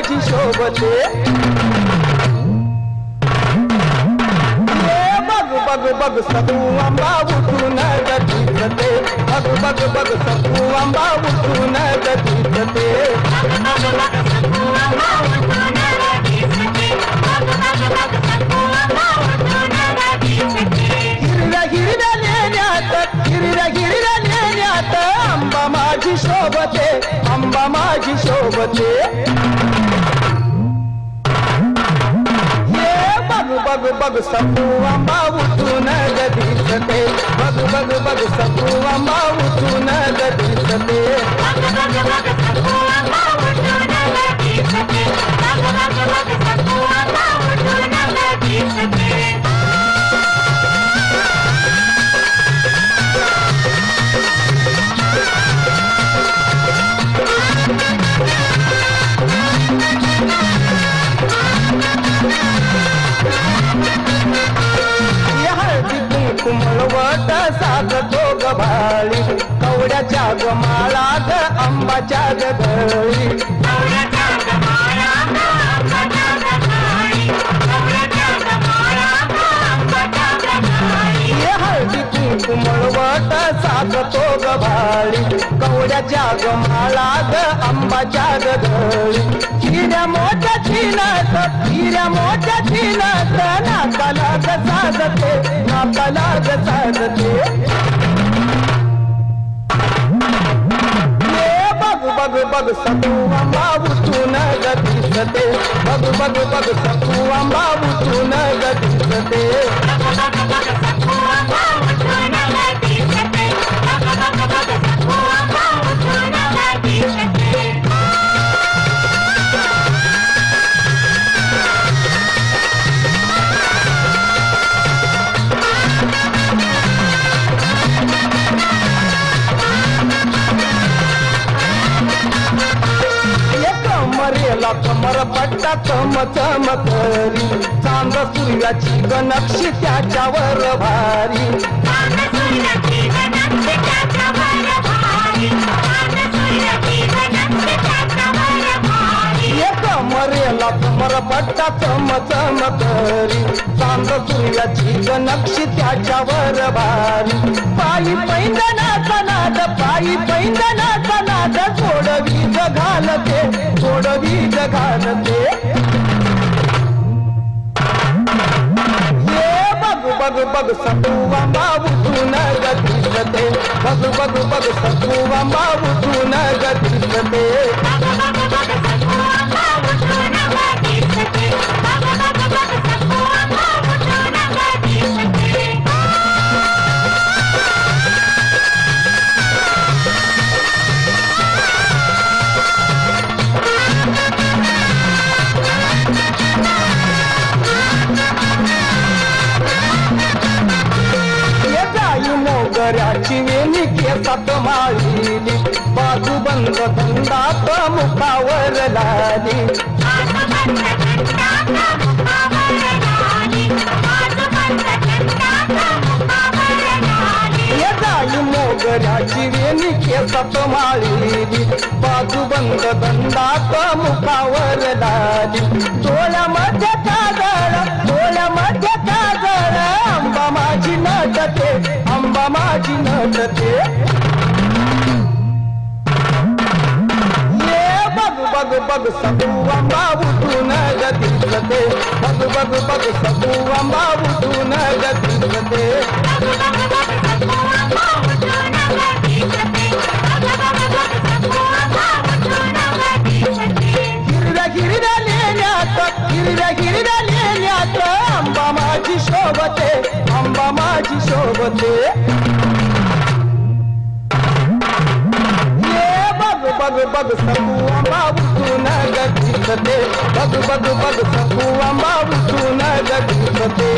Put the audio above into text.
माझी शोभते बग बग सकू आंबा उठून गतीते बग बग बग सकू आंबा उठून गतीते हिरव्या लेण्यात आंबा माझी शोभते आंबा माझी शोभते बग बग सकू आंबा उठून गतीते बग बग बग सकू आंबा उठून गतीते कुमळवट साधतो गभाळी कवड्याच्या गमाळा ग आंबाच्या गधळी हळदी कुमळवट साधतो गभाळी कवड्याच्या गमाळा ग आंबाच्या गधळी हिऱ्या मोठ्या छिनात नाकाला ग साधते नाकाला ग साधते बग बग बग सकू आंबा उठून गतीते बग बग बग सकू आंबा उठून गतीते कमर पट्टा चम चम करी चांद सूर्याची गनक्षी त्याच्यावर भारी कमरेला कमर पट्टा चम चम करी चांद सूर्याची गनक्षी त्याच्यावर भारी पायी पैंजनाचा नाद सोडवी घालते बग बग सकू आंबा उठून गतीते बग बग बग सकू आंबा उठून गतीते मोगऱ्याची वेणी केसात माळीली बाजूबंद दंडात मुखावर लाली मोगऱ्याची वेणी केसात माळीली बाजूबंद दंडात मुखावर लाली डोळ्यामध्ये काजळ आंबा माझी नटते आंबा माझी नटते बग बग बग सकू आंबा उठून गतीते बग बग बग सकू आंबा उठून गतीते हिरव्या लेण्यात आंबा माझी शोभते आंबा माझी शोभते बग बग बग सकू आंबा उठून गतीते बग बग बग सकू आंबा उठून गतीते